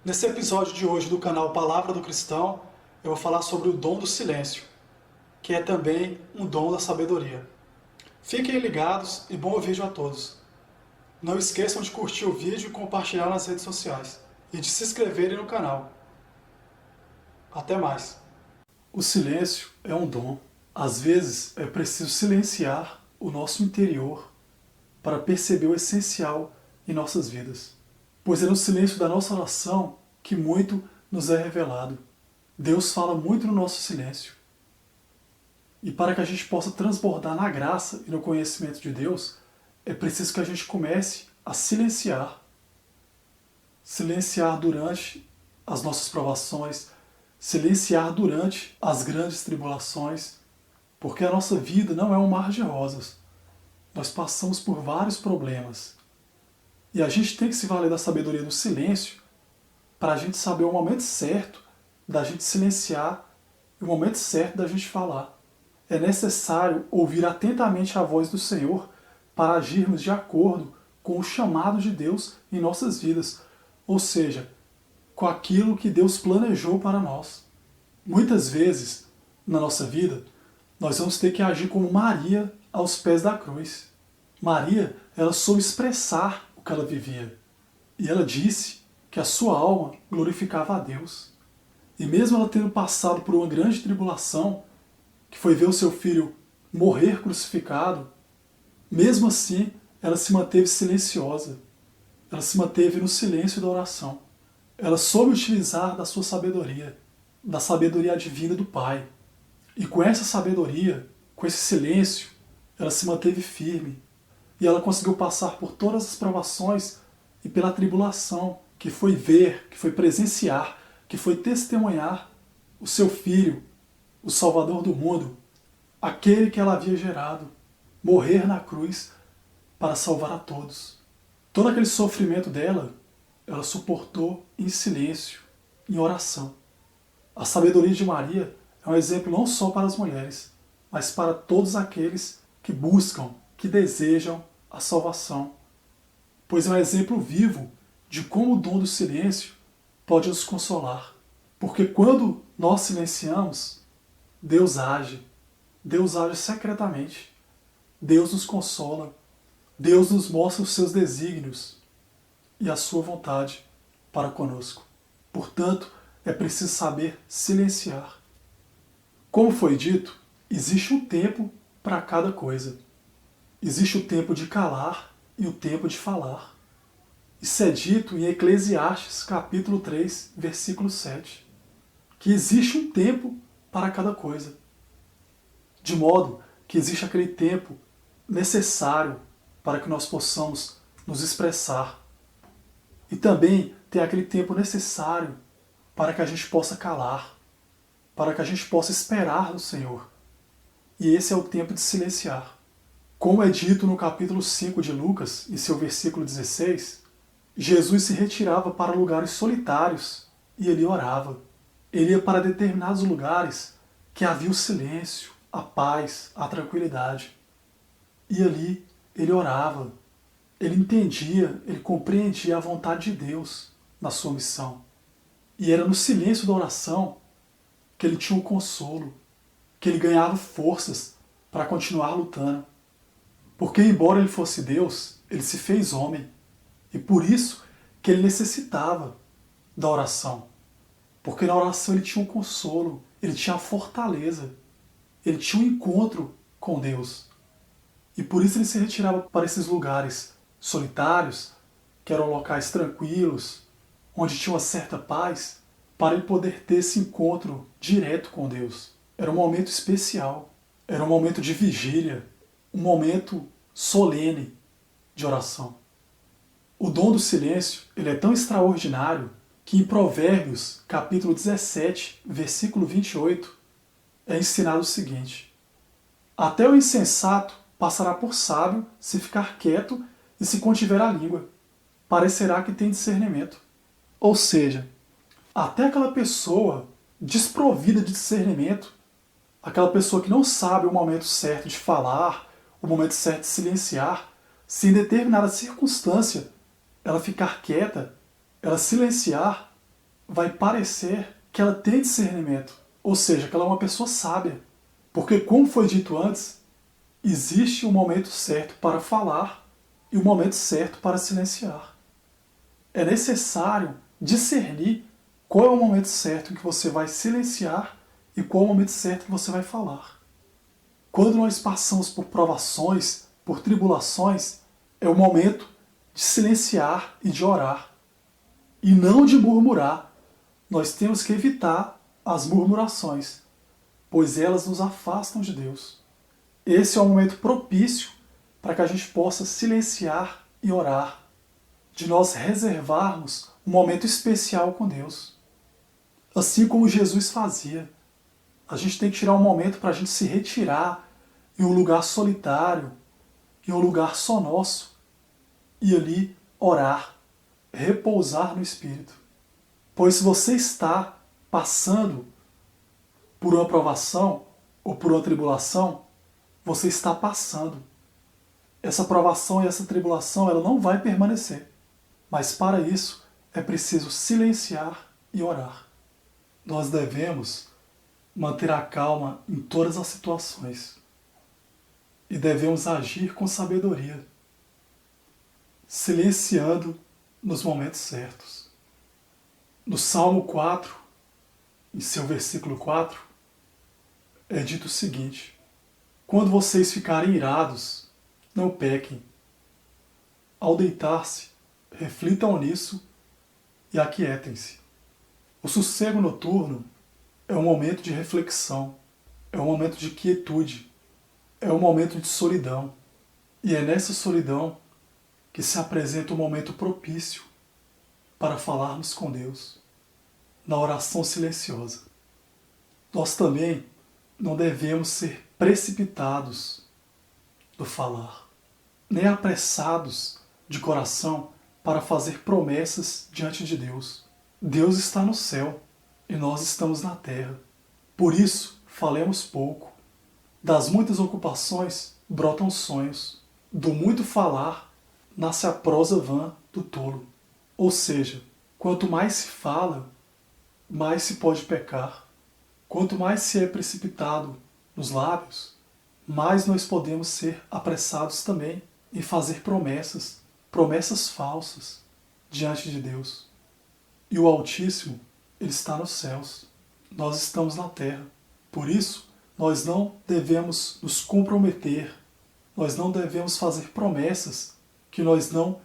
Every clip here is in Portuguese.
Nesse episódio de hoje do canal Palavra do Cristão, eu vou falar sobre o dom do silêncio, que é também um dom da sabedoria. Fiquem ligados e bom vídeo a todos. Não esqueçam de curtir o vídeo e compartilhar nas redes sociais, e de se inscreverem no canal. Até mais! O silêncio é um dom. Às vezes é preciso silenciar o nosso interior para perceber o essencial em nossas vidas. Pois é no silêncio da nossa oração que muito nos é revelado. Deus fala muito no nosso silêncio. E para que a gente possa transbordar na graça e no conhecimento de Deus, é preciso que a gente comece a silenciar. Silenciar durante as nossas provações, silenciar durante as grandes tribulações, porque a nossa vida não é um mar de rosas. Nós passamos por vários problemas. E a gente tem que se valer da sabedoria do silêncio para a gente saber o momento certo da gente silenciar e o momento certo da gente falar. É necessário ouvir atentamente a voz do Senhor para agirmos de acordo com o chamado de Deus em nossas vidas, ou seja, com aquilo que Deus planejou para nós. Muitas vezes, na nossa vida, nós vamos ter que agir como Maria aos pés da cruz. Maria, ela soube expressar o que ela vivia. E ela disse que a sua alma glorificava a Deus. E mesmo ela tendo passado por uma grande tribulação, que foi ver o seu filho morrer crucificado, mesmo assim, ela se manteve silenciosa. Ela se manteve no silêncio da oração. Ela soube utilizar da sua sabedoria, da sabedoria divina do Pai. E com essa sabedoria, com esse silêncio, ela se manteve firme. E ela conseguiu passar por todas as provações e pela tribulação, que foi ver, que foi presenciar, que foi testemunhar o seu filho, o Salvador do mundo, aquele que ela havia gerado, morrer na cruz para salvar a todos. Todo aquele sofrimento dela, ela suportou em silêncio, em oração. A sabedoria de Maria é um exemplo não só para as mulheres, mas para todos aqueles que buscam, que desejam a salvação. Pois é um exemplo vivo de como o dom do silêncio pode nos consolar. Porque quando nós silenciamos, Deus age. Deus age secretamente. Deus nos consola. Deus nos mostra os seus desígnios e a sua vontade para conosco. Portanto, é preciso saber silenciar. Como foi dito, existe um tempo para cada coisa. Existe o tempo de calar e o tempo de falar. Isso é dito em Eclesiastes, capítulo 3, versículo 7. Que existe um tempo para cada coisa. De modo que existe aquele tempo necessário para que nós possamos nos expressar. E também tem aquele tempo necessário para que a gente possa calar, para que a gente possa esperar no Senhor. E esse é o tempo de silenciar. Como é dito no capítulo 5 de Lucas, em seu versículo 16, Jesus se retirava para lugares solitários e ele orava. Ele ia para determinados lugares que havia o silêncio, a paz, a tranquilidade. E ali ele orava. Ele entendia, ele compreendia a vontade de Deus na sua missão. E era no silêncio da oração que ele tinha um consolo, que ele ganhava forças para continuar lutando. Porque embora ele fosse Deus, ele se fez homem. E por isso que ele necessitava da oração. Porque na oração ele tinha um consolo, ele tinha a fortaleza, ele tinha um encontro com Deus. E por isso ele se retirava para esses lugares solitários, que eram locais tranquilos, onde tinha uma certa paz, para ele poder ter esse encontro direto com Deus. Era um momento especial, era um momento de vigília, um momento solene de oração. O dom do silêncio, ele é tão extraordinário que em Provérbios, capítulo 17, versículo 28, é ensinado o seguinte: até o insensato passará por sábio se ficar quieto e se contiver a língua. Parecerá que tem discernimento. Ou seja, até aquela pessoa desprovida de discernimento, aquela pessoa que não sabe o momento certo de falar, o momento certo de silenciar, se em determinada circunstância ela ficar quieta, ela silenciar, vai parecer que ela tem discernimento, ou seja, que ela é uma pessoa sábia. Porque, como foi dito antes, existe um momento certo para falar e um momento certo para silenciar. É necessário discernir qual é o momento certo em que você vai silenciar e qual é o momento certo que você vai falar. Quando nós passamos por provações, por tribulações, é o momento de silenciar e de orar. E não de murmurar. Nós temos que evitar as murmurações, pois elas nos afastam de Deus. Esse é o momento propício para que a gente possa silenciar e orar, de nós reservarmos um momento especial com Deus. Assim como Jesus fazia. A gente tem que tirar um momento para a gente se retirar em um lugar solitário, em um lugar só nosso, e ali orar, repousar no Espírito. Pois se você está passando por uma provação ou por uma tribulação, você está passando. Essa provação e essa tribulação ela não vai permanecer. Mas para isso é preciso silenciar e orar. Nós devemos manter a calma em todas as situações. E devemos agir com sabedoria, silenciando nos momentos certos. No Salmo 4, em seu versículo 4, é dito o seguinte: quando vocês ficarem irados, não pequem. Ao deitar-se, reflitam nisso e aquietem-se. O sossego noturno é um momento de reflexão, é um momento de quietude, é um momento de solidão. E é nessa solidão que se apresenta um momento propício para falarmos com Deus, na oração silenciosa. Nós também não devemos ser precipitados do falar, nem apressados de coração para fazer promessas diante de Deus. Deus está no céu e nós estamos na terra. Por isso, falemos pouco. Das muitas ocupações brotam sonhos. Do muito falar nasce a prosa vã do tolo. Ou seja, quanto mais se fala, mais se pode pecar. Quanto mais se é precipitado nos lábios, mais nós podemos ser apressados também em fazer promessas, promessas falsas diante de Deus. E o Altíssimo, Ele está nos céus. Nós estamos na terra. Por isso, nós não devemos nos comprometer, nós não devemos fazer promessas que nós não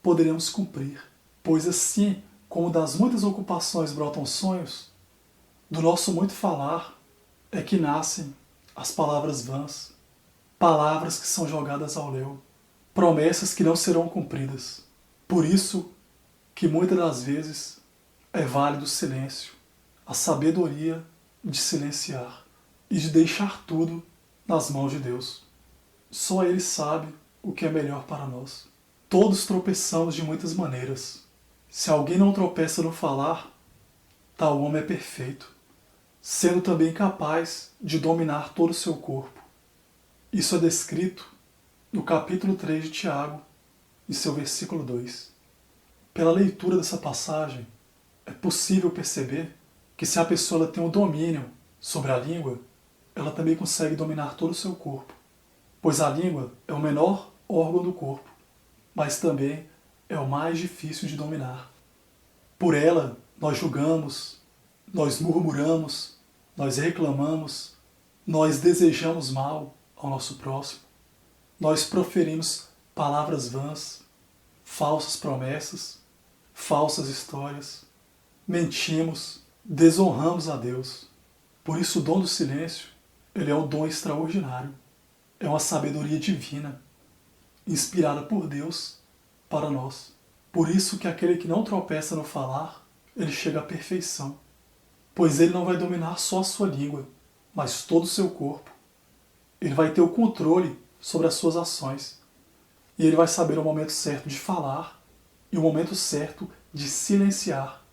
poderemos cumprir. Pois assim como das muitas ocupações brotam sonhos, do nosso muito falar é que nascem as palavras vãs, palavras que são jogadas ao léu, promessas que não serão cumpridas. Por isso que muitas das vezes é válido o silêncio, a sabedoria de silenciar e de deixar tudo nas mãos de Deus. Só Ele sabe o que é melhor para nós. Todos tropeçamos de muitas maneiras. Se alguém não tropeça no falar, tal homem é perfeito, sendo também capaz de dominar todo o seu corpo. Isso é descrito no capítulo 3 de Tiago, em seu versículo 2. Pela leitura dessa passagem, é possível perceber que se a pessoa tem o domínio sobre a língua, ela também consegue dominar todo o seu corpo, pois a língua é o menor órgão do corpo, mas também é o mais difícil de dominar. Por ela, nós julgamos, nós murmuramos, nós reclamamos, nós desejamos mal ao nosso próximo, nós proferimos palavras vãs, falsas promessas, falsas histórias, mentimos, desonramos a Deus. Por isso o dom do silêncio, ele é um dom extraordinário, é uma sabedoria divina, inspirada por Deus para nós. Por isso que aquele que não tropeça no falar, ele chega à perfeição, pois ele não vai dominar só a sua língua, mas todo o seu corpo. Ele vai ter o controle sobre as suas ações, e ele vai saber o momento certo de falar e o momento certo de silenciar,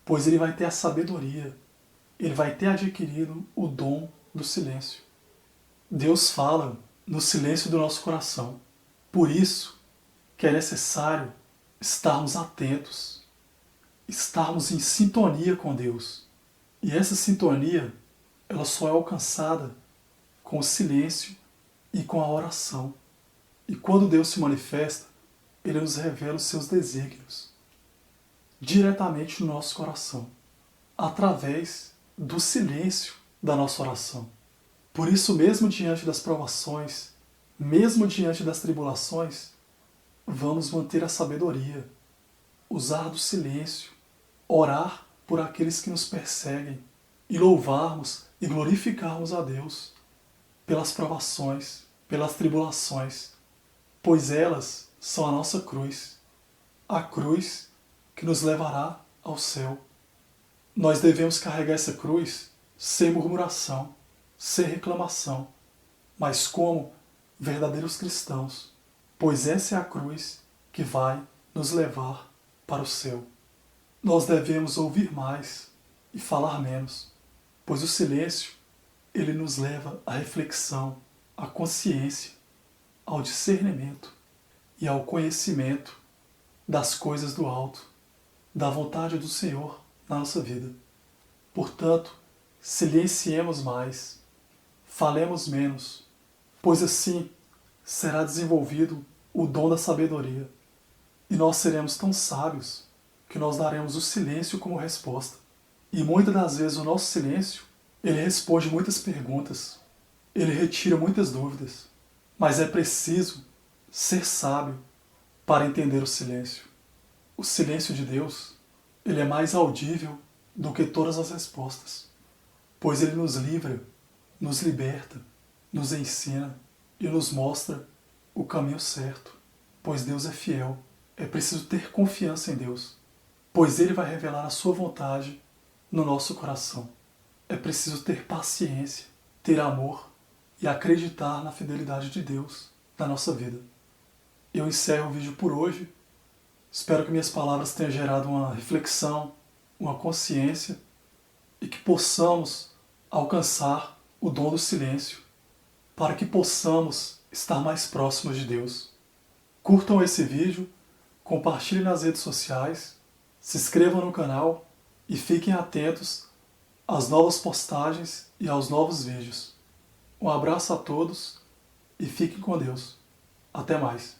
pois ele vai ter a sabedoria, ele vai ter adquirido o dom do silêncio. Deus fala no silêncio do nosso coração. Por isso que é necessário estarmos atentos, estarmos em sintonia com Deus. E essa sintonia, ela só é alcançada com o silêncio e com a oração. E quando Deus se manifesta, Ele nos revela os seus desígnios diretamente no nosso coração, através do silêncio da nossa oração. Por isso, mesmo diante das provações, mesmo diante das tribulações, vamos manter a sabedoria, usar do silêncio, orar por aqueles que nos perseguem e louvarmos e glorificarmos a Deus pelas provações, pelas tribulações, pois elas são a nossa cruz, a cruz que nos levará ao céu. Nós devemos carregar essa cruz sem murmuração, sem reclamação, mas como verdadeiros cristãos, pois essa é a cruz que vai nos levar para o céu. Nós devemos ouvir mais e falar menos, pois o silêncio, ele nos leva à reflexão, à consciência, ao discernimento e ao conhecimento das coisas do alto, da vontade do Senhor na nossa vida. Portanto, silenciemos mais, falemos menos, pois assim será desenvolvido o dom da sabedoria, e nós seremos tão sábios que nós daremos o silêncio como resposta. E muitas das vezes o nosso silêncio, ele responde muitas perguntas, ele retira muitas dúvidas, mas é preciso ser sábio para entender o silêncio. O silêncio de Deus, ele é mais audível do que todas as respostas, pois ele nos livra, nos liberta, nos ensina e nos mostra o caminho certo, pois Deus é fiel. É preciso ter confiança em Deus, pois Ele vai revelar a sua vontade no nosso coração. É preciso ter paciência, ter amor e acreditar na fidelidade de Deus na nossa vida. Eu encerro o vídeo por hoje. Espero que minhas palavras tenham gerado uma reflexão, uma consciência e que possamos alcançar o dom do silêncio para que possamos estar mais próximos de Deus. Curtam esse vídeo, compartilhem nas redes sociais, se inscrevam no canal e fiquem atentos às novas postagens e aos novos vídeos. Um abraço a todos e fiquem com Deus. Até mais.